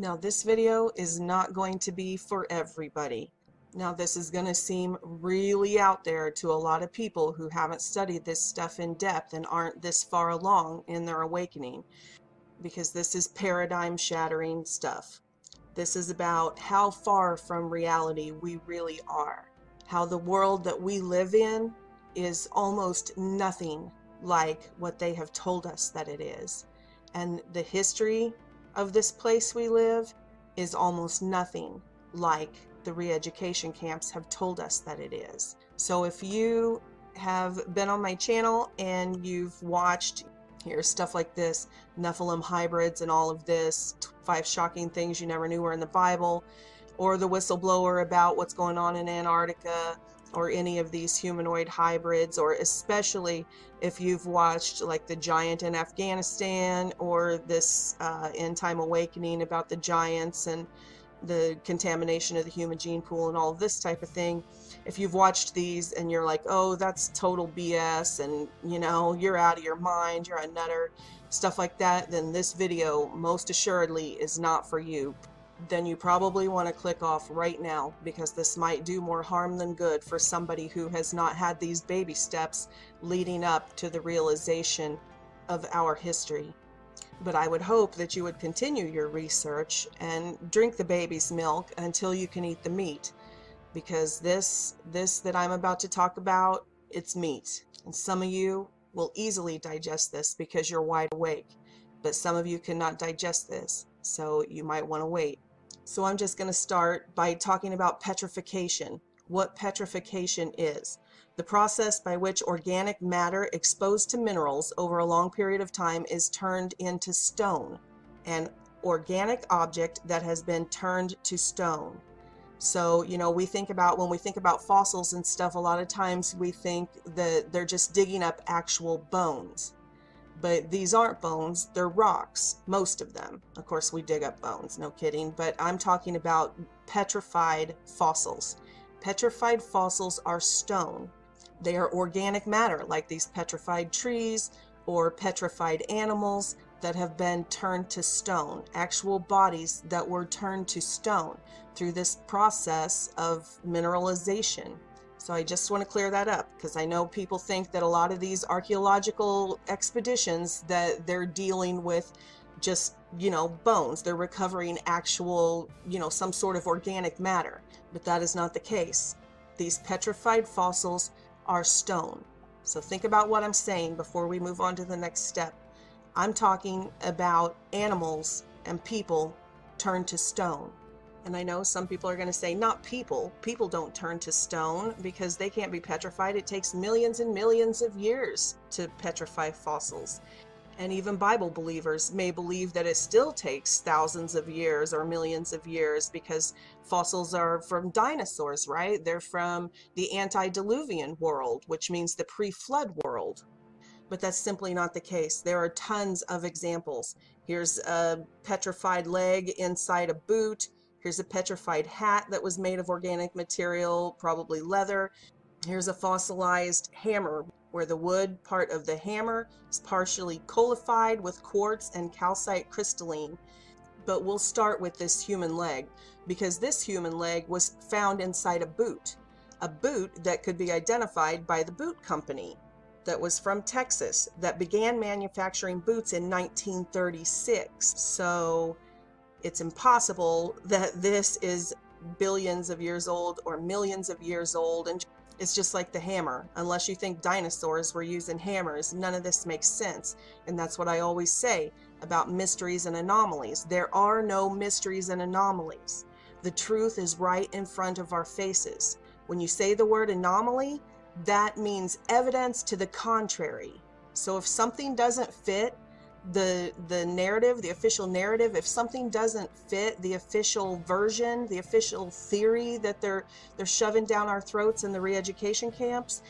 Now this video is not going to be for everybody. Now this is going to seem really out there to a lot of people who haven't studied this stuff in depth and aren't this far along in their awakening, because this is paradigm shattering stuff. This is about how far from reality we really are. How the world that we live in is almost nothing like what they have told us that it is. And the history of this place we live is almost nothing like the re-education camps have told us that it is. So if you have been on my channel and you've watched, here's stuff like this, Nephilim hybrids and all of this, 5 shocking things you never knew were in the Bible, or the whistleblower about what's going on in Antarctica, or any of these humanoid hybrids, or especially if you've watched like the giant in Afghanistan, or this end time awakening about the giants and the contamination of the human gene pool and all this type of thing. If you've watched these and you're like, oh, that's total BS, and you know, you're out of your mind, you're a nutter, stuff like that, then this video most assuredly is not for you. Then you probably want to click off right now, because this might do more harm than good for somebody who has not had these baby steps leading up to the realization of our history. But I would hope that you would continue your research and drink the baby's milk until you can eat the meat, because this that I'm about to talk about, it's meat. And some of you will easily digest this because you're wide awake, but some of you cannot digest this, so you might want to wait. So I'm just going to start by talking about petrification. What petrification is: the process by which organic matter exposed to minerals over a long period of time is turned into stone. An organic object that has been turned to stone. So, you know, when we think about fossils and stuff, a lot of times we think that they're just digging up actual bones. But these aren't bones, they're rocks, most of them. Of course, we dig up bones, no kidding, but I'm talking about petrified fossils. Petrified fossils are stone. They are organic matter, like these petrified trees or petrified animals that have been turned to stone, actual bodies that were turned to stone through this process of mineralization. So I just want to clear that up, because I know people think that a lot of these archaeological expeditions that they're dealing with just, you know, bones. They're recovering actual, you know, some sort of organic matter, but that is not the case. These petrified fossils are stone. So think about what I'm saying before we move on to the next step. I'm talking about animals and people turned to stone. And I know some people are going to say, not people. People don't turn to stone because they can't be petrified. It takes millions and millions of years to petrify fossils. And even Bible believers may believe that it still takes thousands of years or millions of years, because fossils are from dinosaurs, right? They're from the antediluvian world, which means the pre-flood world. But that's simply not the case. There are tons of examples. Here's a petrified leg inside a boot. Here's a petrified hat that was made of organic material, probably leather. Here's a fossilized hammer, where the wood part of the hammer is partially coalified with quartz and calcite crystalline. But we'll start with this human leg, because this human leg was found inside a boot that could be identified by the boot company that was from Texas, that began manufacturing boots in 1936. So it's impossible that this is billions of years old or millions of years old. And it's just like the hammer. Unless you think dinosaurs were using hammers, none of this makes sense. And that's what I always say about mysteries and anomalies. There are no mysteries and anomalies. The truth is right in front of our faces. When you say the word anomaly, that means evidence to the contrary. So if something doesn't fit the narrative, the official narrative, if something doesn't fit the official version, the official theory that they're shoving down our throats in the re-education camps,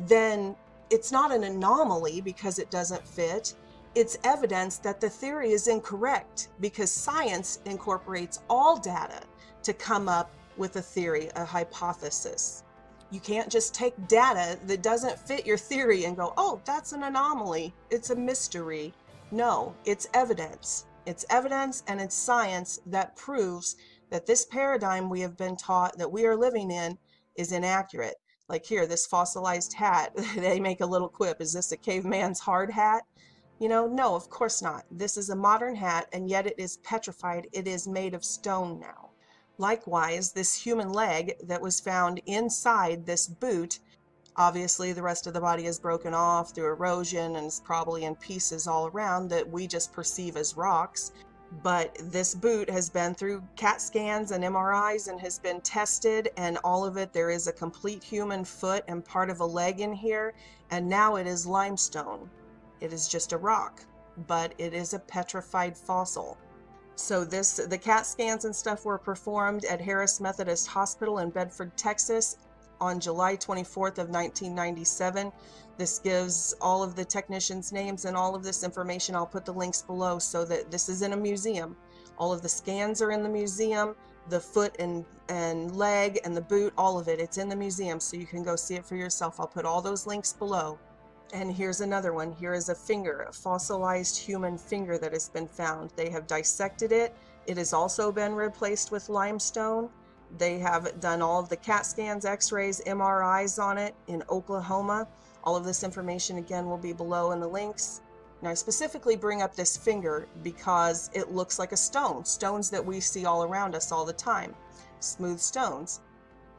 then it's not an anomaly because it doesn't fit. It's evidence that the theory is incorrect, because science incorporates all data to come up with a theory, a hypothesis. You can't just take data that doesn't fit your theory and go, oh, that's an anomaly, it's a mystery. No, it's evidence. It's evidence and it's science that proves that this paradigm we have been taught that we are living in is inaccurate. Like here, this fossilized hat, they make a little quip. Is this a caveman's hard hat? You know, no, of course not. This is a modern hat, and yet it is petrified. It is made of stone now. Likewise, this human leg that was found inside this boot, obviously the rest of the body is broken off through erosion and is probably in pieces all around that we just perceive as rocks. But this boot has been through CAT scans and MRIs and has been tested, and all of it, there is a complete human foot and part of a leg in here, and now it is limestone. It is just a rock, but it is a petrified fossil. So the CAT scans and stuff were performed at Harris Methodist Hospital in Bedford, Texas on July 24th of 1997. This gives all of the technicians' names and all of this information. I'll put the links below so that this is in a museum. All of the scans are in the museum, the foot and leg and the boot, all of it. It's in the museum, so you can go see it for yourself. I'll put all those links below. And here's another one. Here is a finger, a fossilized human finger that has been found. They have dissected it. It has also been replaced with limestone. They have done all of the CAT scans, x-rays, MRIs on it in Oklahoma. All of this information, again, will be below in the links. Now, I specifically bring up this finger because it looks like a stone. Stones that we see all around us all the time. Smooth stones.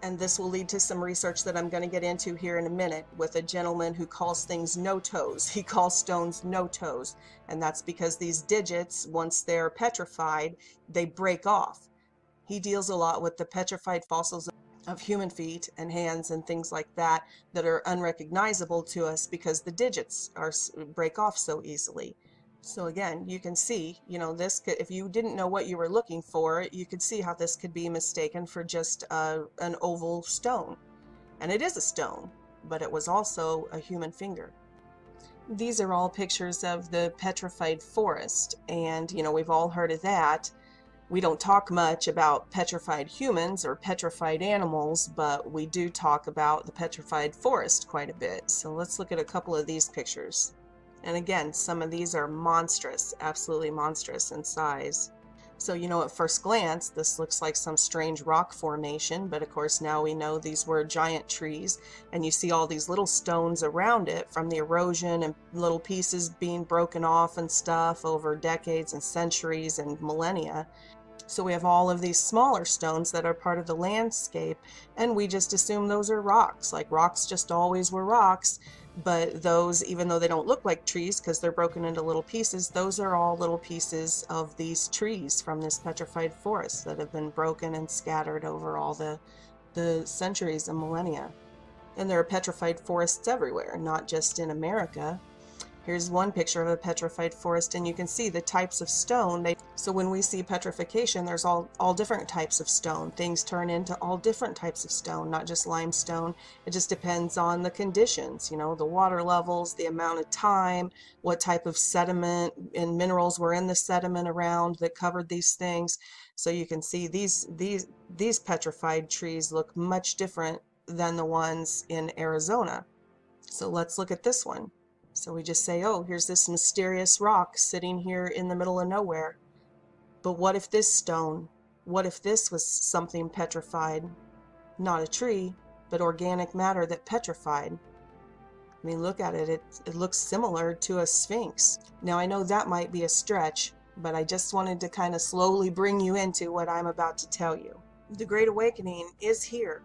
And this will lead to some research that I'm going to get into here in a minute with a gentleman who calls things no-toes. He calls stones no-toes. And that's because these digits, once they're petrified, they break off. He deals a lot with the petrified fossils of human feet and hands and things like that that are unrecognizable to us because the digits break off so easily. So again, you can see, you know, this could, if you didn't know what you were looking for, you could see how this could be mistaken for just an oval stone. And it is a stone, but it was also a human finger. These are all pictures of the petrified forest, and you know, we've all heard of that. We don't talk much about petrified humans or petrified animals, but we do talk about the petrified forest quite a bit. So let's look at a couple of these pictures. And again, some of these are monstrous, absolutely monstrous in size. So, you know, at first glance, this looks like some strange rock formation, but of course now we know these were giant trees, and you see all these little stones around it from the erosion and little pieces being broken off and stuff over decades and centuries and millennia. So we have all of these smaller stones that are part of the landscape, and we just assume those are rocks, like rocks just always were rocks. But those, even though they don't look like trees because they're broken into little pieces, those are all little pieces of these trees from this petrified forest that have been broken and scattered over all the centuries and millennia. And there are petrified forests everywhere, not just in America. Here's one picture of a petrified forest, and you can see the types of stone. So when we see petrification, there's all different types of stone. Things turn into all different types of stone, not just limestone. It just depends on the conditions, you know, the water levels, the amount of time, what type of sediment and minerals were in the sediment around that covered these things. So you can see these petrified trees look much different than the ones in Arizona. So let's look at this one. So we just say, oh, here's this mysterious rock sitting here in the middle of nowhere. But what if this stone, what if this was something petrified? Not a tree, but organic matter that petrified. I mean, look at it. It looks similar to a sphinx. Now, I know that might be a stretch, but I just wanted to kind of slowly bring you into what I'm about to tell you. The Great Awakening is here.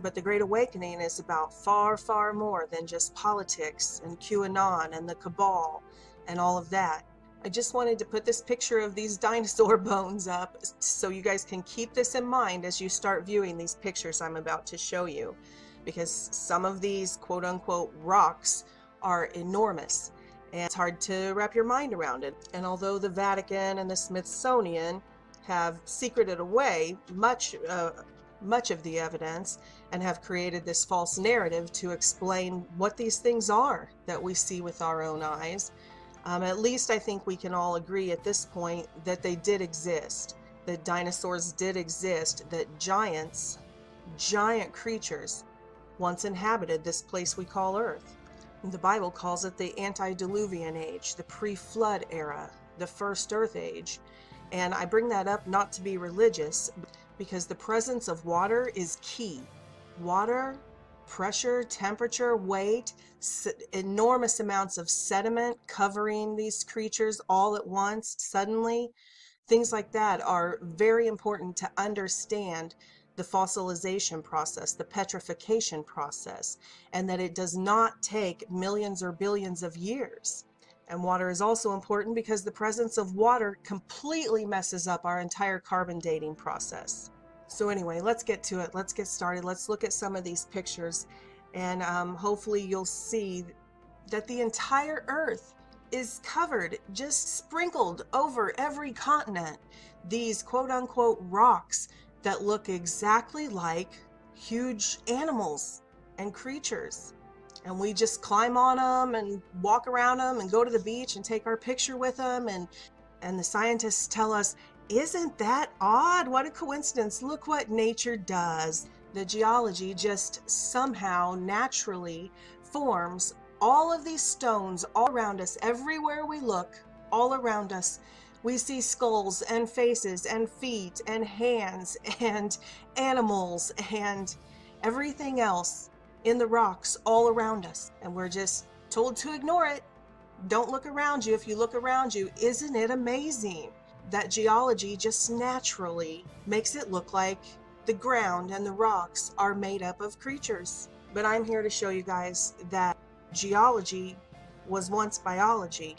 But the Great Awakening is about far, far more than just politics and QAnon and the cabal and all of that. I just wanted to put this picture of these dinosaur bones up so you guys can keep this in mind as you start viewing these pictures I'm about to show you. Because some of these quote-unquote rocks are enormous, and it's hard to wrap your mind around it. And although the Vatican and the Smithsonian have secreted away much of the evidence and have created this false narrative to explain what these things are that we see with our own eyes, at least I think we can all agree at this point that they did exist, that dinosaurs did exist, that giant creatures once inhabited this place we call Earth. The Bible calls it the antediluvian age, the pre-flood era. the first Earth age. And I bring that up not to be religious, because the presence of water is key. Water, pressure, temperature, weight, enormous amounts of sediment covering these creatures all at once, suddenly. Things like that are very important to understand the fossilization process, the petrification process, and that it does not take millions or billions of years. And water is also important because the presence of water completely messes up our entire carbon dating process. So anyway, let's get to it. Let's get started. Let's look at some of these pictures, and hopefully you'll see that the entire Earth is covered, just sprinkled over every continent, these quote-unquote rocks that look exactly like huge animals and creatures. And we just climb on them and walk around them and go to the beach and take our picture with them. And the scientists tell us, isn't that odd? What a coincidence. Look what nature does. The geology just somehow naturally forms all of these stones all around us. Everywhere we look, all around us, we see skulls and faces and feet and hands and animals and everything else in the rocks all around us. And we're just told to ignore it. Don't look around you. If you look around you, isn't it amazing that geology just naturally makes it look like the ground and the rocks are made up of creatures? But I'm here to show you guys that geology was once biology.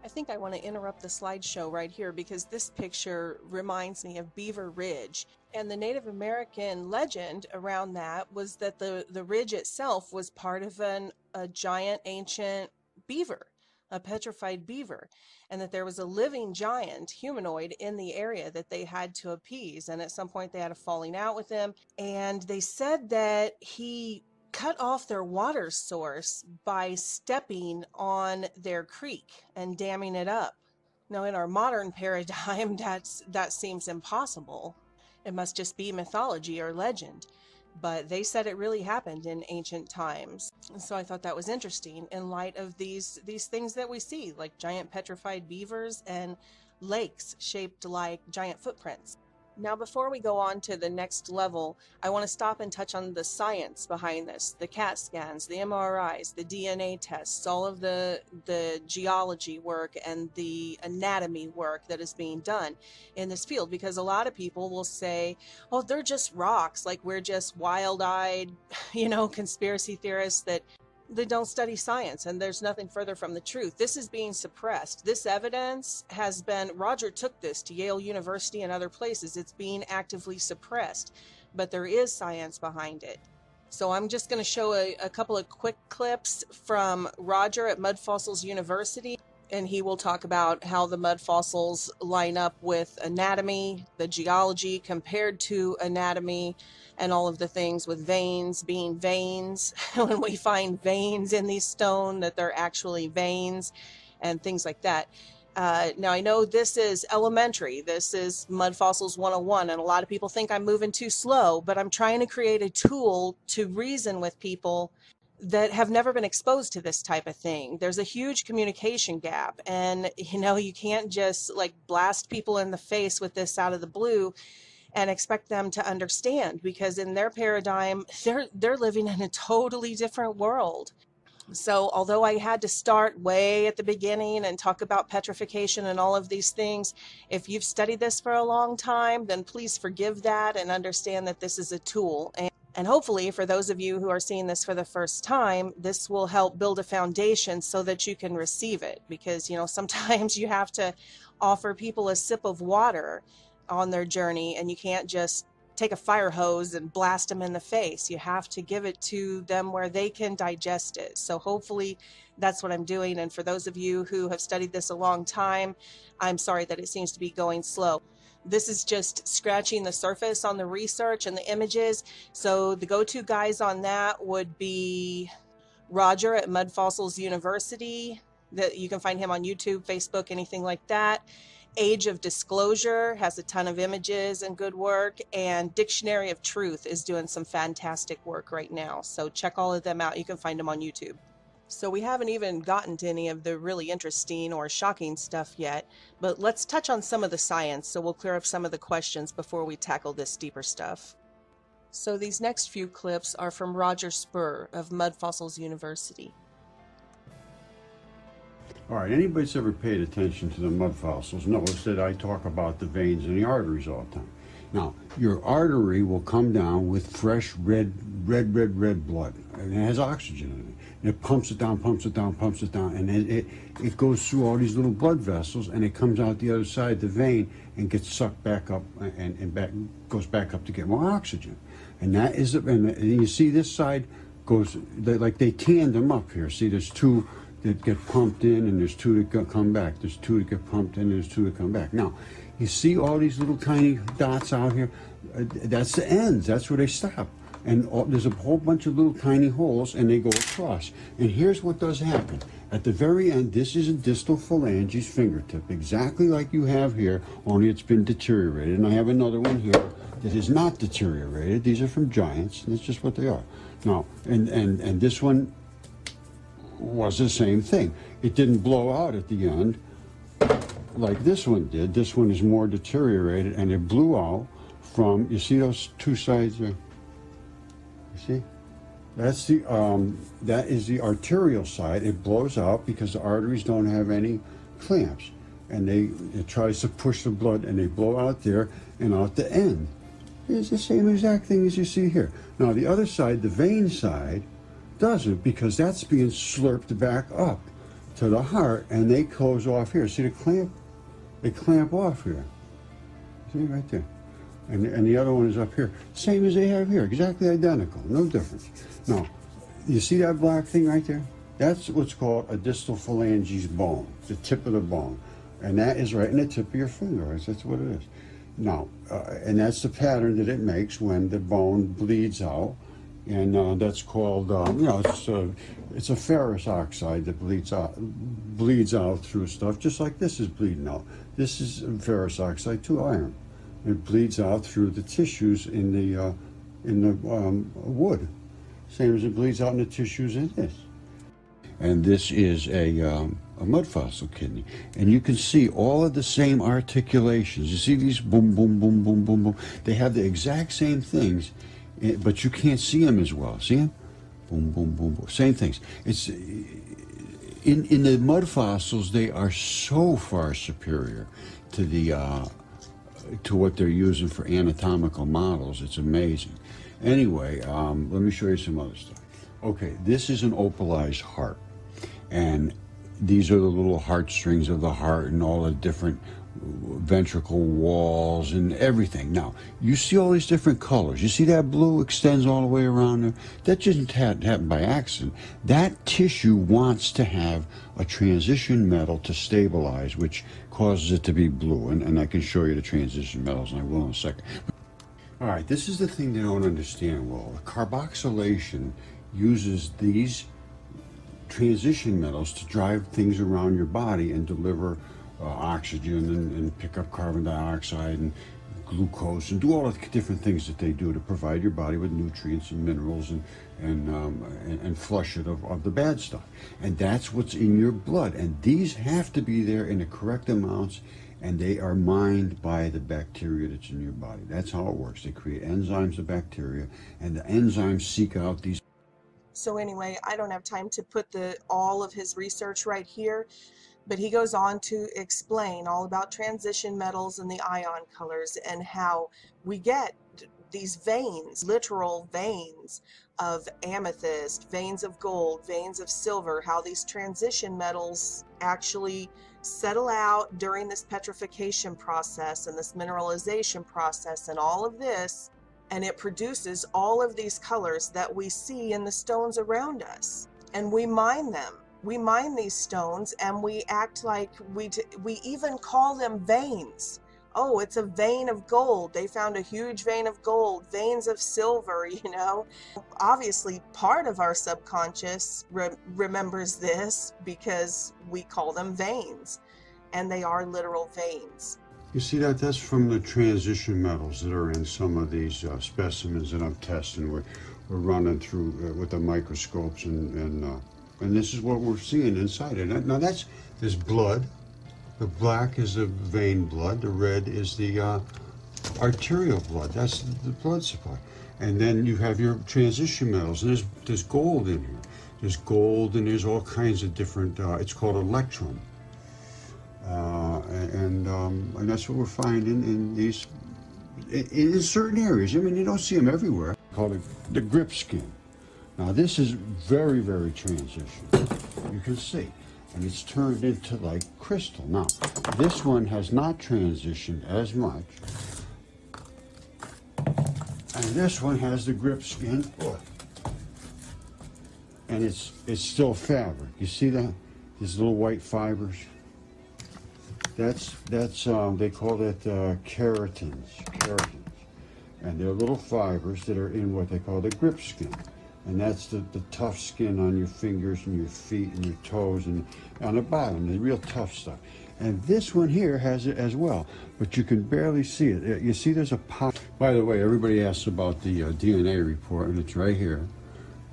I think I want to interrupt the slideshow right here because this picture reminds me of Beaver Ridge. And the Native American legend around that was that the ridge itself was part of a giant ancient beaver, a petrified beaver, and that there was a living giant humanoid in the area that they had to appease. And at some point they had a falling out with him. And they said that he cut off their water source by stepping on their creek and damming it up. Now, in our modern paradigm, that seems impossible. It must just be mythology or legend. But they said it really happened in ancient times. And so I thought that was interesting in light of these things that we see, like giant petrified beavers and lakes shaped like giant footprints. Now, before we go on to the next level, I want to stop and touch on the science behind this, the CAT scans, the MRIs, the DNA tests, all of the geology work and the anatomy work that is being done in this field, because a lot of people will say, oh, they're just rocks, like we're just wild-eyed, conspiracy theorists that don't study science, and there's nothing further from the truth. This is being suppressed. This evidence has been, Roger took this to Yale University and other places. It's being actively suppressed, but there is science behind it. So I'm just going to show a couple of quick clips from Roger at Mud Fossils University, and he will talk about how the mud fossils line up with anatomy, the geology compared to anatomy, and all of the things with veins being veins. When we find veins in these stone, that they're actually veins and things like that. Now, I know this is elementary. This is Mud Fossils 101, and a lot of people think I'm moving too slow, but I'm trying to create a tool to reason with people that have never been exposed to this type of thing. There's a huge communication gap, and you can't just like blast people in the face with this out of the blue and expect them to understand, because in their paradigm, they're living in a totally different world. So although I had to start way at the beginning and talk about petrification and all of these things, if you've studied this for a long time, then please forgive that and understand that this is a tool. And hopefully, for those of you who are seeing this for the first time, this will help build a foundation so that you can receive it. Because, sometimes you have to offer people a sip of water on their journey, and you can't just take a fire hose and blast them in the face. You have to give it to them where they can digest it. So hopefully that's what I'm doing. And for those of you who have studied this a long time, I'm sorry that it seems to be going slow. This is just scratching the surface on the research and the images. So the go-to guys on that would be Roger at Mud Fossils University. That you can find him on YouTube, Facebook, anything like that. Age of Disclosure has a ton of images and good work, and Dictionary of Truth is doing some fantastic work right now. So check all of them out. You can find them on YouTube. So we haven't even gotten to any of the really interesting or shocking stuff yet, but let's touch on some of the science so we'll clear up some of the questions before we tackle this deeper stuff. So these next few clips are from Roger Spur of Mud Fossils University. All right, anybody that's ever paid attention to the mud fossils knows that I talk about the veins and the arteries all the time. Now, your artery will come down with fresh red blood, and it has oxygen in it. And it pumps it down, and it goes through all these little blood vessels, and it comes out the other side, the vein, and gets sucked back up goes back up to get more oxygen. And that is, and you see this side goes, like they tandem up here. See, there's two that get pumped in, and there's two that come back. There's two that get pumped in, and there's two that come back. Now, you see all these little tiny dots out here? That's the ends. That's where they stop. And there's a whole bunch of little tiny holes, and they go across. And here's what does happen. At the very end, this is a distal phalanges fingertip, exactly like you have here, only it's been deteriorated. And I have another one here that is not deteriorated. These are from giants, and it's just what they are. Now, and this one was the same thing. It didn't blow out at the end like this one did. This one is more deteriorated, and it blew out from, you see those two sides there? You see? That's the, that is the arterial side. It blows out because the arteries don't have any clamps. And it tries to push the blood, and they blow out there and out the end. It's the same exact thing as you see here. Now the other side, the vein side, doesn't, because that's being slurped back up to the heart, and they close off here. See the clamp? They clamp off here. See right there. And the other one is up here. Same as they have here, exactly identical, no difference. Now, you see that black thing right there? That's what's called a distal phalanges bone, the tip of the bone. And that is right in the tip of your finger. That's what it is. Now, and that's the pattern that it makes when the bone bleeds out. And that's called, you know, it's a ferrous oxide that bleeds out through stuff, just like this is bleeding out. This is ferrous oxide too, iron. It bleeds out through the tissues in the wood, same as it bleeds out in the tissues in this. And this is a mud fossil kidney, and you can see all of the same articulations. You see these boom, boom, boom, boom, boom, boom. They have the exact same things, but you can't see them as well. See them? Boom, boom, boom, boom. Same things. It's in the mud fossils. They are so far superior to the to what they're using for anatomical models. It's amazing. Anyway, let me show you some other stuff. Okay, this is an opalized heart, and these are the little heartstrings of the heart and all the different ventricle walls and everything. Now, you see all these different colors. You see that blue extends all the way around there? That doesn't happen by accident. That tissue wants to have a transition metal to stabilize, which causes it to be blue. And I can show you the transition metals, and I will in a second. All right, this is the thing they don't understand well. Carboxylation uses these transition metals to drive things around your body and deliver oxygen and pick up carbon dioxide and glucose and do all the different things that they do to provide your body with nutrients and minerals and flush it of the bad stuff. And that's what's in your blood. And these have to be there in the correct amounts, and they are mined by the bacteria that's in your body. That's how it works. They create enzymes of bacteria, and the enzymes seek out these. So anyway, I don't have time to put all of his research right here, but he goes on to explain all about transition metals and the ion colors and how we get these veins, literal veins of amethyst, veins of gold, veins of silver, how these transition metals actually settle out during this petrification process and this mineralization process and all of this, and it produces all of these colors that we see in the stones around us. And we mine them. We mine these stones and we act like we even call them veins. Oh, it's a vein of gold. They found a huge vein of gold, veins of silver, you know. Obviously, part of our subconscious remembers this because we call them veins, and they are literal veins. You see that? That's from the transition metals that are in some of these specimens that I'm testing. We're running through with the microscopes, and this is what we're seeing inside it. Now there's blood. The black is the vein blood. The red is the arterial blood. That's the blood supply. And then you have your transition metals. And there's gold in here. There's gold, and there's all kinds of different. It's called electrum. And that's what we're finding in these, in certain areas. I mean, you don't see them everywhere. Called it the grip skin. Now this is very, very transition. You can see, and it's turned into like crystal. Now this one has not transitioned as much, and this one has the grip skin, and it's still fabric. You see that? These little white fibers. That's they call it keratins, and they're little fibers that are in what they call the grip skin, and that's the tough skin on your fingers and your feet and your toes and on the bottom, the real tough stuff. And this one here has it as well, but you can barely see it. You see, there's a pop. By the way, everybody asks about the DNA report, and it's right here.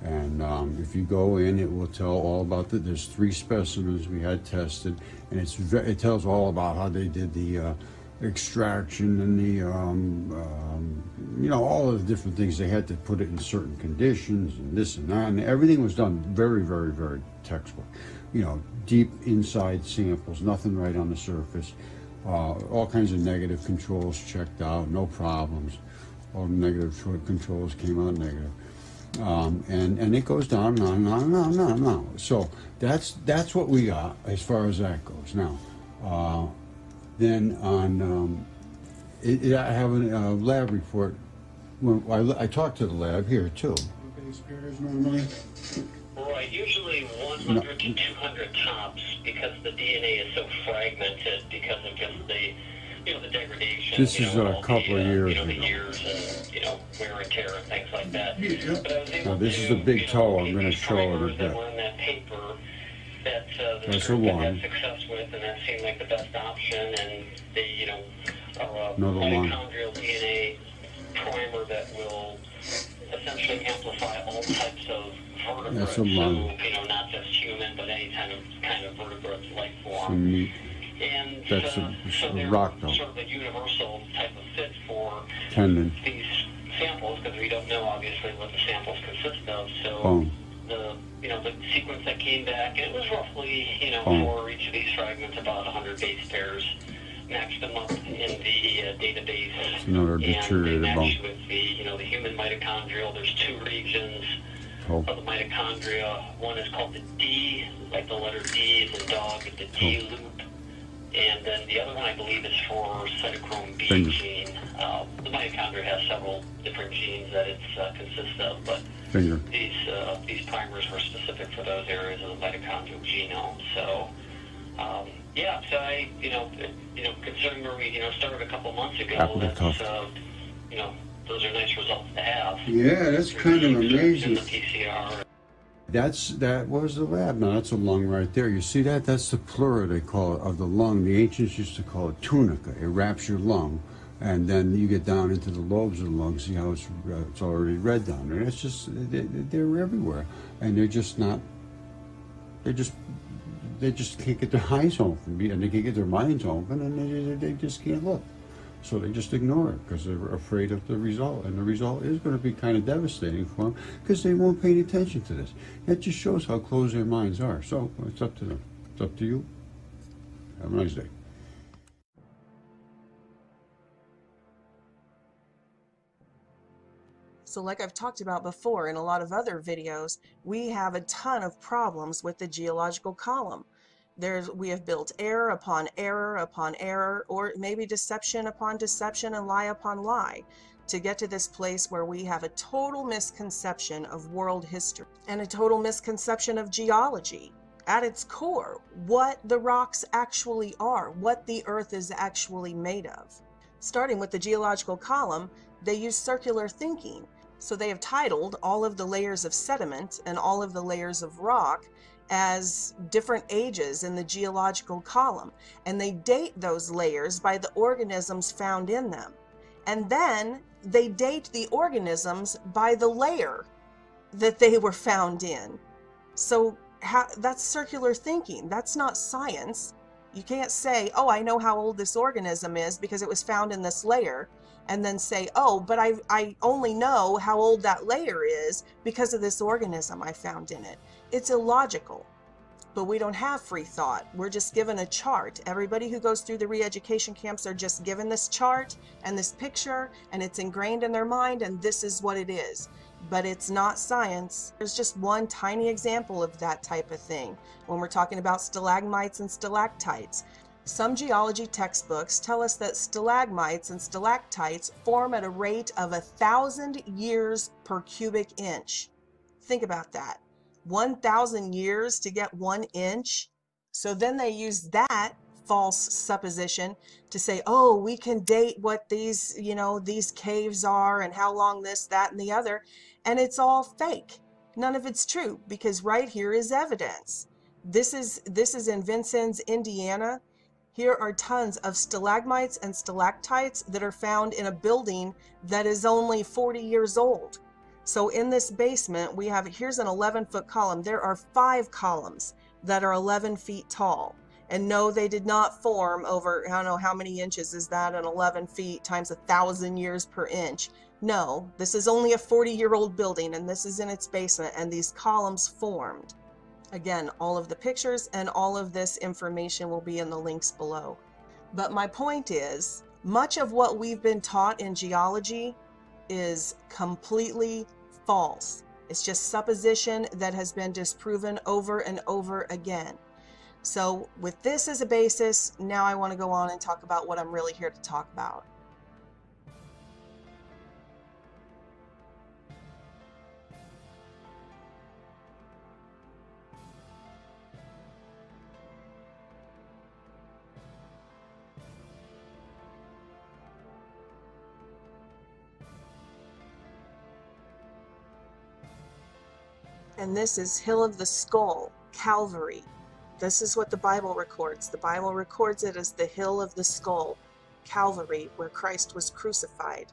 And if you go in, it will tell all about there's 3 specimens we had tested, and it tells all about how they did the extraction and the you know, all of the different things. They had to put it in certain conditions and this and that, and everything was done very, very, very textbook. You know, deep inside samples, nothing right on the surface. All kinds of negative controls checked out, no problems. All the negative controls came out negative. And it goes down and on and on and on and on and on. So that's what we got as far as that goes. Now, then on, I have a lab report. When I talked to the lab here too. Base pairs normally. Right, usually 100 to 200 tops, because the DNA is so fragmented because of just the, the degradation. This is a couple of years ago. The years and, wear and tear and things like that. Yeah. But I was able Now, this to, is a big toe. I'm going to show it a that bit. were in that paper that That's the a group one. had success with, and that seemed like the best option. And they, are a Another one. mitochondrial DNA primer that will essentially amplify all types of vertebrates. That's a lung. So, not just human, but any kind of vertebrate life form. Some meat. And That's so a they're rock, though. sort of a universal type of fit for Tendon. these samples, because we don't know obviously what the samples consist of. So Bone. the sequence that came back, and it was roughly Bone. for each of these fragments about 100 base pairs. Matched them up in the database. It's another deteriorated and bone. matched with the human mitochondrial. There's two regions Toe. of the mitochondria. One is called the D, like the letter D is in dog, the D loop. And then the other one, I believe, is for cytochrome B Finger. gene. The mitochondria has several different genes that it consists of, but Finger. these primers were specific for those areas of the mitochondrial genome. So, so I, considering where we, started a couple months ago, that's, those are nice results to have. Yeah, that's kind of amazing. In the PCR. That was the lab. Now that's a lung right there. You see that? That's the pleura, they call it, of the lung. The ancients used to call it tunica. It wraps your lung, and then you get down into the lobes of the lung. See how it's already red down there. It's just they're everywhere, and they're just not. They just can't get their eyes open, and they can't get their minds open, and they just can't look. So they just ignore it because they're afraid of the result, and the result is going to be kind of devastating for them because they won't pay attention to this. That just shows how closed their minds are. So it's up to them. It's up to you. Have a nice day. So like I've talked about before in a lot of other videos, we have a ton of problems with the geological column. We have built error upon error upon error, or maybe deception upon deception and lie upon lie, to get to this place where we have a total misconception of world history and a total misconception of geology. At its core, what the rocks actually are, what the earth is actually made of. Starting with the geological column, they use circular thinking. So they have titled all of the layers of sediment and all of the layers of rock as different ages in the geological column, and they date those layers by the organisms found in them. And then they date the organisms by the layer that they were found in. So that's circular thinking. That's not science. You can't say, oh, I know how old this organism is because it was found in this layer, and then say, oh, but I only know how old that layer is because of this organism I found in it. It's illogical. But we don't have free thought. We're just given a chart. Everybody who goes through the re-education camps are just given this chart and this picture, and it's ingrained in their mind, and this is what it is. But it's not science. There's just one tiny example of that type of thing when we're talking about stalagmites and stalactites. Some geology textbooks tell us that stalagmites and stalactites form at a rate of 1,000 years per cubic inch. Think about that. 1,000 years to get 1 inch. So then they use that false supposition to say, oh, we can date what these, these caves are and how long this, that, and the other. And it's all fake. None of it's true, because right here is evidence. This is in Vincennes, Indiana. Here are tons of stalagmites and stalactites that are found in a building that is only 40 years old. So in this basement, we have, here's an 11-foot column. There are 5 columns that are 11 feet tall. And no, they did not form over, I don't know how many inches is that, an 11 feet times 1,000 years per inch. No, this is only a 40-year-old building, and this is in its basement, and these columns formed. Again, all of the pictures and all of this information will be in the links below. But my point is, much of what we've been taught in geology is completely false. It's just supposition that has been disproven over and over again. So with this as a basis, now I want to go on and talk about what I'm really here to talk about. And this is Hill of the Skull, Calvary. This is what the Bible records. The Bible records it as the Hill of the Skull, Calvary, where Christ was crucified.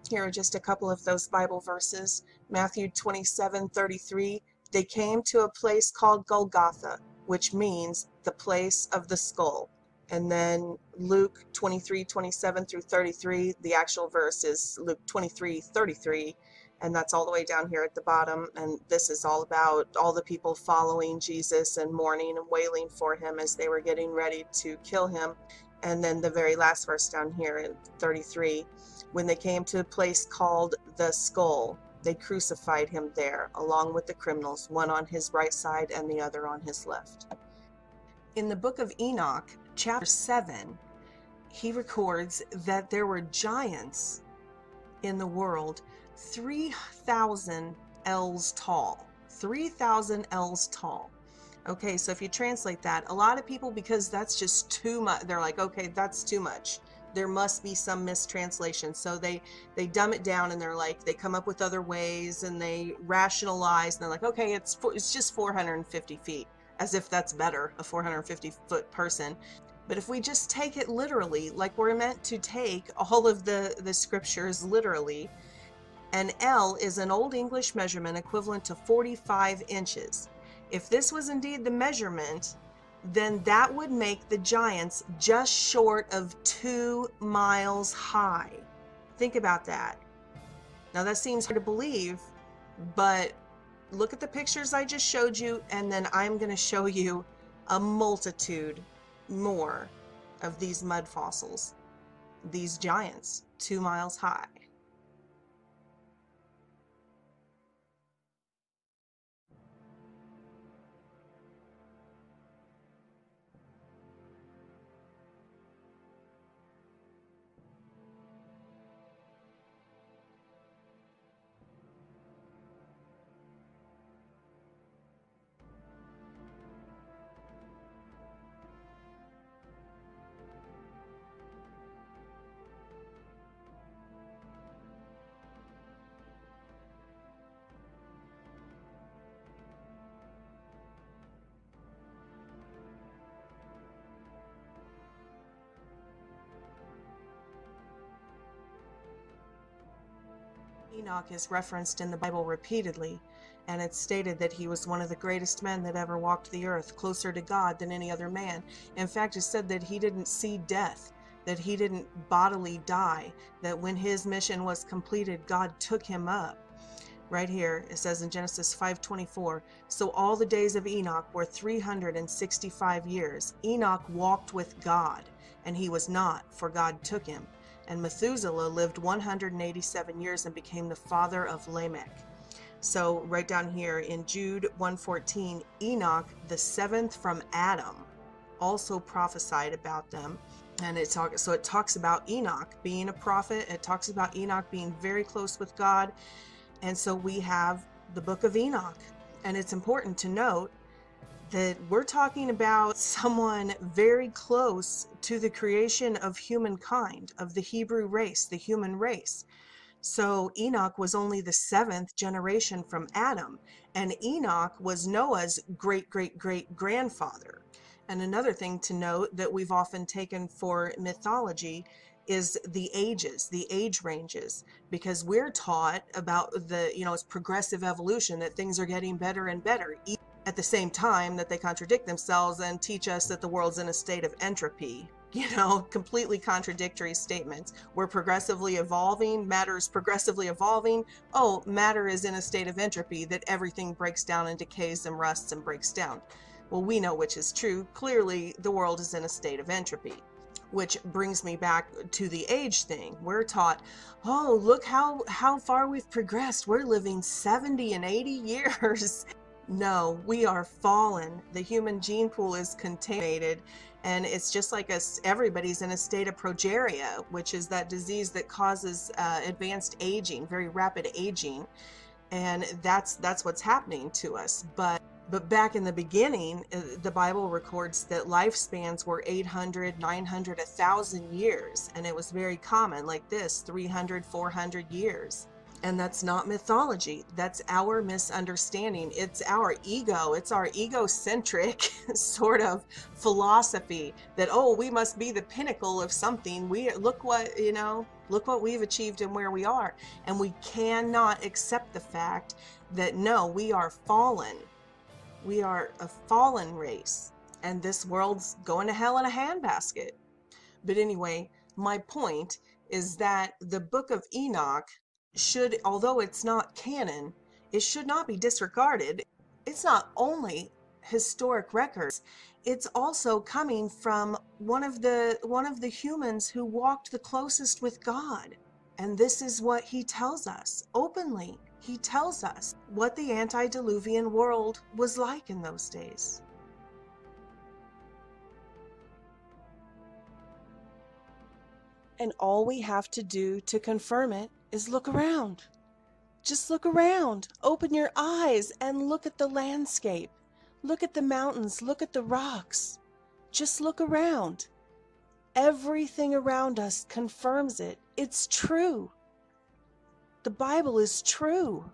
Here are just a couple of those Bible verses. Matthew 27:33, they came to a place called Golgotha, which means the place of the skull. And then Luke 23:27 through 33, the actual verse is Luke 23:33. And that's all the way down here at the bottom. And this is all about all the people following Jesus and mourning and wailing for him as they were getting ready to kill him. And then the very last verse down here in 33, when they came to a place called the Skull, they crucified him there along with the criminals, one on his right side and the other on his left. In the book of Enoch, chapter 7, he records that there were giants in the world 3,000 ells tall. 3,000 ells tall. Okay, so if you translate that, a lot of people, because that's just too much, they're like, okay, that's too much. There must be some mistranslation. So they dumb it down and they're like, they come up with other ways and they rationalize and they're like, okay, it's just 450 feet, as if that's better, a 450-foot person. But if we just take it literally, like we're meant to take all of the scriptures literally, an ell is an Old English measurement equivalent to 45 inches. If this was indeed the measurement, then that would make the giants just short of 2 miles high. Think about that. Now that seems hard to believe, but look at the pictures I just showed you, and then I'm going to show you a multitude more of these mud fossils. These giants, 2 miles high. Enoch is referenced in the Bible repeatedly, and it's stated that he was one of the greatest men that ever walked the earth, closer to God than any other man. In fact, it's said that he didn't see death, that he didn't bodily die, that when his mission was completed, God took him up. Right here, it says in Genesis 5:24, so all the days of Enoch were 365 years. Enoch walked with God, and he was not, for God took him. And Methuselah lived 187 years and became the father of Lamech. So right down here in Jude 1:14, Enoch, the seventh from Adam, also prophesied about them. And it talks about Enoch being a prophet. It talks about Enoch being very close with God. And so we have the book of Enoch. And it's important to note that we're talking about someone very close to the creation of humankind, of the Hebrew race, the human race. So Enoch was only the 7th generation from Adam, and Enoch was Noah's great-great-great-grandfather. And another thing to note that we've often taken for mythology is the ages, the age ranges, because we're taught about it's progressive evolution, that things are getting better and better, at the same time that they contradict themselves and teach us that the world's in a state of entropy. Completely contradictory statements. We're progressively evolving, matter is progressively evolving. Oh, matter is in a state of entropy, that everything breaks down and decays and rusts and breaks down. Well, we know which is true. Clearly, the world is in a state of entropy. which brings me back to the age thing. We're taught, oh, look how far we've progressed. We're living 70 and 80 years. No, we are fallen. The human gene pool is contaminated, and it's just like us. Everybody's in a state of progeria, which is that disease that causes advanced aging, very rapid aging, and that's what's happening to us. But back in the beginning, the Bible records that lifespans were 800, 900, 1,000 years, and it was very common, like this, 300, 400 years. And that's not mythology. That's our misunderstanding. It's our ego. It's our egocentric sort of philosophy that, oh, we must be the pinnacle of something. Look what we've achieved and where we are. And we cannot accept the fact that, no, we are fallen. We are a fallen race. And this world's going to hell in a handbasket. But anyway, my point is that the book of Enoch should, although it's not canon, it should not be disregarded. It's not only historic records, it's also coming from one of the humans who walked the closest with God. And this is what he tells us openly. He tells us what the antediluvian world was like in those days. And all we have to do to confirm it is look around. Just look around. Open your eyes and look at the landscape. Look at the mountains. Look at the rocks. Just look around. Everything around us confirms it. It's true. The Bible is true.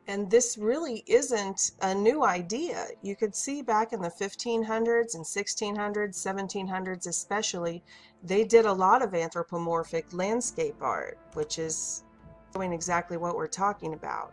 And this really isn't a new idea. You could see back in the 1500s and 1600s, 1700s especially, they did a lot of anthropomorphic landscape art, which is showing exactly what we're talking about.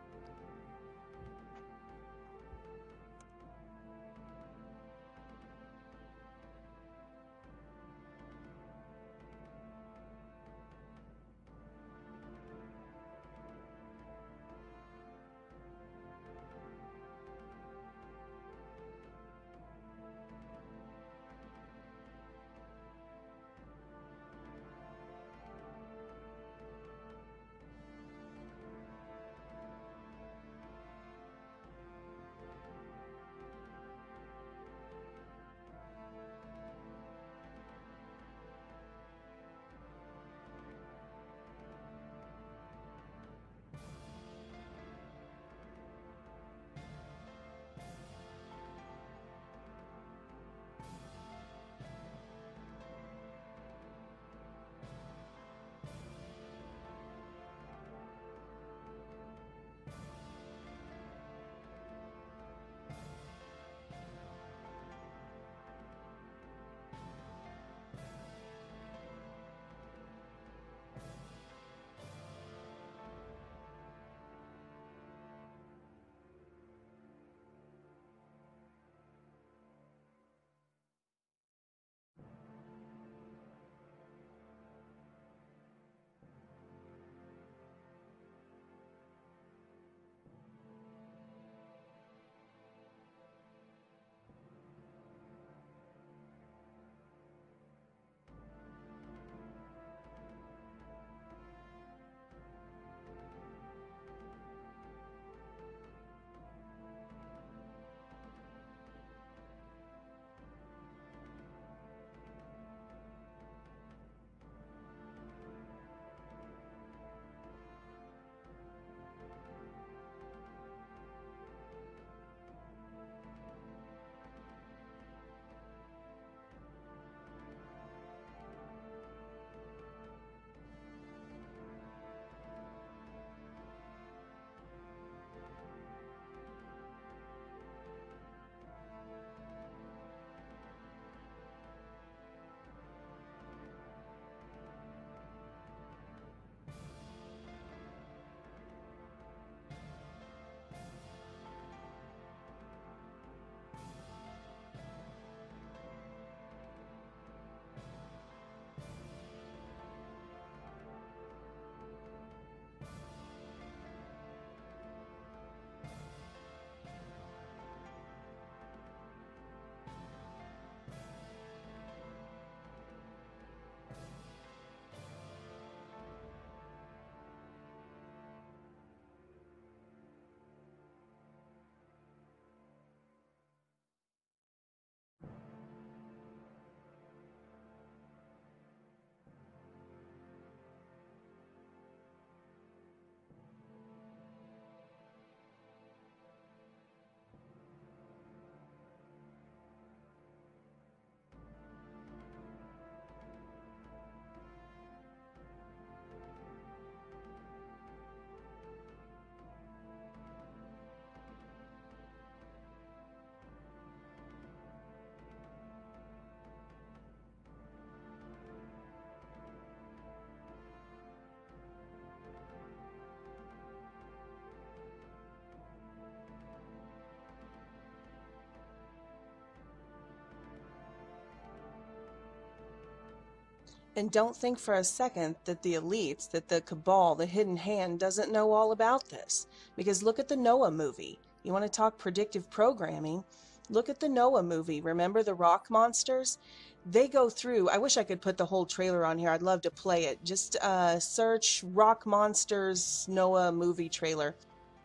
And don't think for a second that the elites, that the cabal, the hidden hand doesn't know all about this. Because look at the Noah movie. You want to talk predictive programming? Look at the Noah movie. Remember the rock monsters? They go through, I wish I could put the whole trailer on here. I'd love to play it. Just search Rock Monsters Noah movie trailer.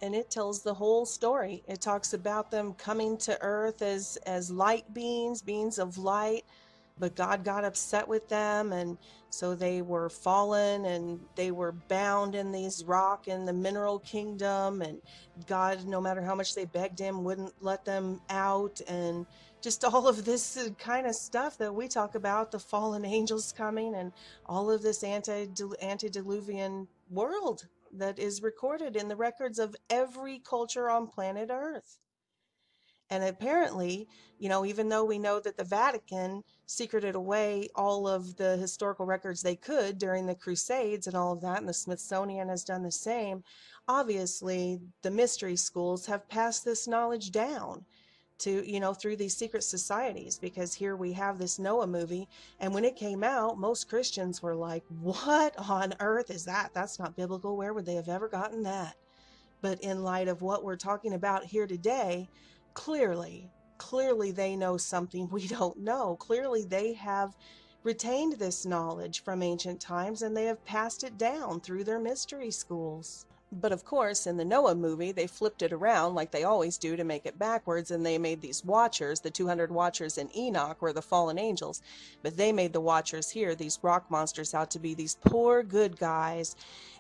And it tells the whole story. It talks about them coming to earth as light beings, beings of light. But God got upset with them, and so they were fallen, and they were bound in these rock in the mineral kingdom, and God, no matter how much they begged him, wouldn't let them out, and just all of this kind of stuff that we talk about, the fallen angels coming, and all of this antediluvian world that is recorded in the records of every culture on planet Earth. And apparently, you know, even though we know that the Vatican secreted away all of the historical records they could during the Crusades and all of that, and the Smithsonian has done the same, obviously the mystery schools have passed this knowledge down to, you know, through these secret societies, because here we have this Noah movie, and when it came out, most Christians were like, what on earth is that? That's not biblical. Where would they have ever gotten that? But in light of what we're talking about here today, clearly they know something we don't know. Clearly they have retained this knowledge from ancient times, and they have passed it down through their mystery schools. But of course, in the Noah movie, they flipped it around like they always do to make it backwards, and they made these watchers, the 200 watchers in Enoch were the fallen angels, but they made the watchers here, these rock monsters, out to be these poor good guys,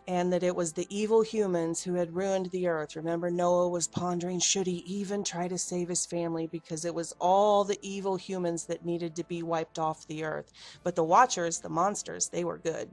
and that it was the evil humans who had ruined the earth. Remember, Noah was pondering, should he even try to save his family, because it was all the evil humans that needed to be wiped off the earth. But the watchers, the monsters, they were good.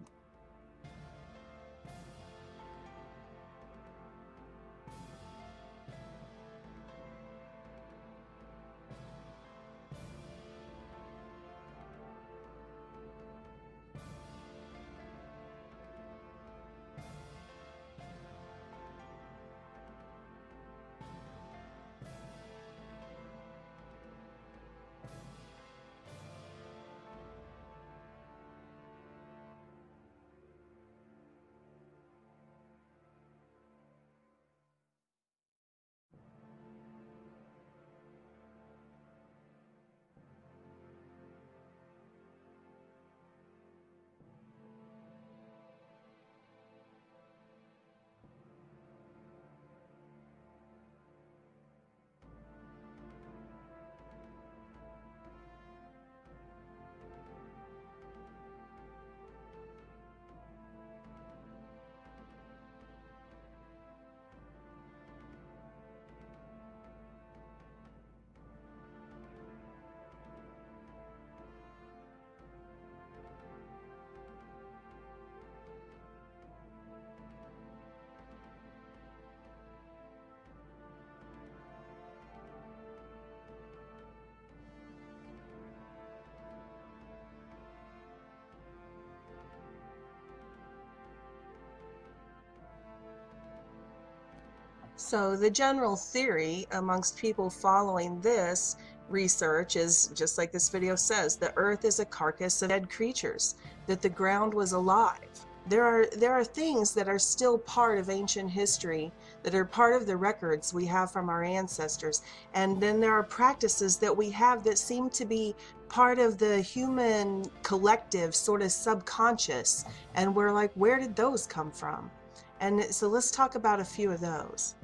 So the general theory amongst people following this research is, just like this video says, the earth is a carcass of dead creatures, that the ground was alive. There are things that are still part of ancient history, that are part of the records we have from our ancestors, and then there are practices that we have that seem to be part of the human collective, sort of subconscious, and we're like, where did those come from? And so let's talk about a few of those.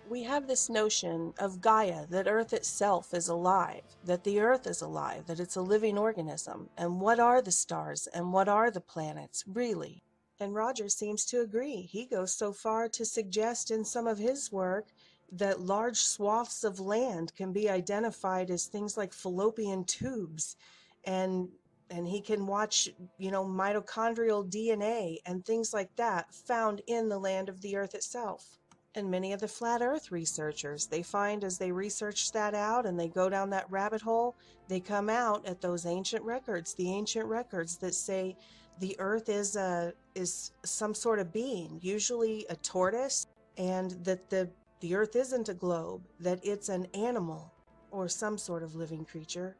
We have this notion of Gaia, that Earth itself is alive, that the Earth is alive, that it's a living organism. And what are the stars and what are the planets, really? And Roger seems to agree. He goes so far to suggest in some of his work that large swaths of land can be identified as things like fallopian tubes, and he can watch, you know, mitochondrial DNA and things like that found in the land of the Earth itself. And many of the flat earth researchers, they find as they research that out and they go down that rabbit hole, they come out at those ancient records, the ancient records that say the earth is some sort of being, usually a tortoise, and that the earth isn't a globe, that it's an animal or some sort of living creature.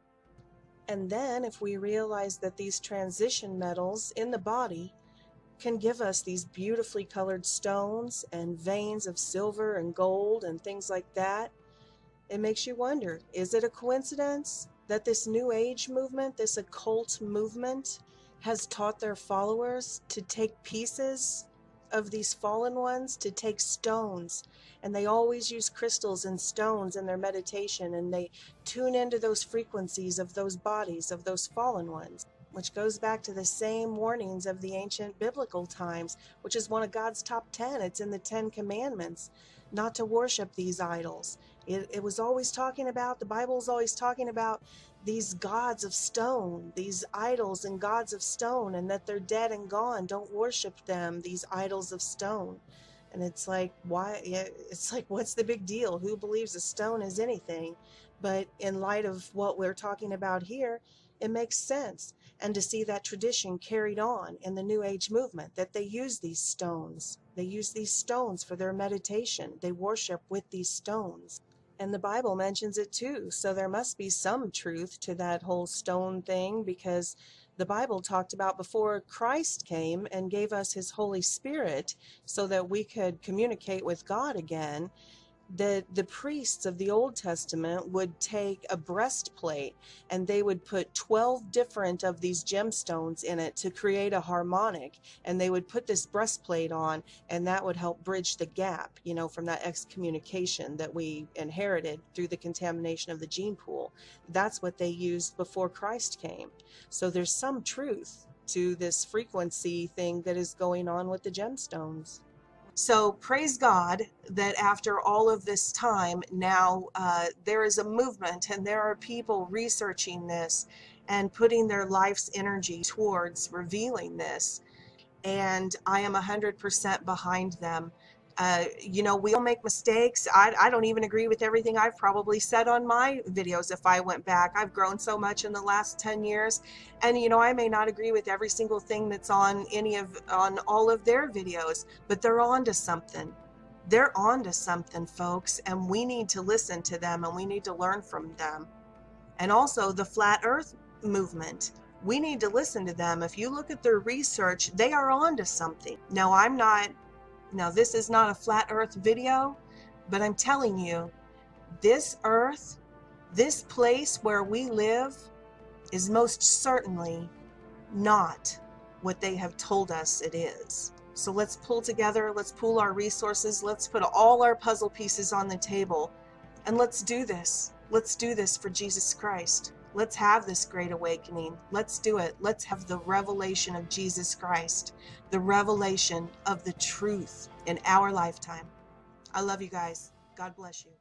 And then if we realize that these transition metals in the body can give us these beautifully colored stones and veins of silver and gold and things like that, it makes you wonder, is it a coincidence that this New Age movement, this occult movement, has taught their followers to take pieces of these fallen ones, to take stones, and they always use crystals and stones in their meditation, and they tune into those frequencies of those bodies, of those fallen ones, which goes back to the same warnings of the ancient biblical times, which is one of God's top 10. It's in the 10 Commandments, not to worship these idols. It was always talking about, the Bible's always talking about these gods of stone, these idols and gods of stone, and that they're dead and gone. Don't worship them, these idols of stone. And it's like, why? It's like, what's the big deal? Who believes a stone is anything? But in light of what we're talking about here, it makes sense. And to see that tradition carried on in the New Age movement, that they use these stones. They use these stones for their meditation. They worship with these stones. And the Bible mentions it too. So there must be some truth to that whole stone thing, because the Bible talked about before Christ came and gave us his Holy Spirit so that we could communicate with God again. The priests of the Old Testament would take a breastplate and they would put 12 different of these gemstones in it to create a harmonic, and they would put this breastplate on, and that would help bridge the gap, you know, from that excommunication that we inherited through the contamination of the gene pool. That's what they used before Christ came. So there's some truth to this frequency thing that is going on with the gemstones. So praise God that after all of this time, now there is a movement and there are people researching this and putting their life's energy towards revealing this. And I am 100% behind them. You know, we all make mistakes. I don't even agree with everything I've probably said on my videos if I went back. I've grown so much in the last 10 years. And, you know, I may not agree with every single thing that's on all of their videos, but they're on to something. They're on to something, folks, and we need to listen to them and we need to learn from them. And also the flat earth movement. We need to listen to them. If you look at their research, they are on to something. Now, this is not a flat earth video, but I'm telling you, this earth, this place where we live, is most certainly not what they have told us it is. So let's pull together, let's pool our resources, let's put all our puzzle pieces on the table, and let's do this. Let's do this for Jesus Christ. Let's have this great awakening. Let's do it. Let's have the revelation of Jesus Christ, the revelation of the truth in our lifetime. I love you guys. God bless you.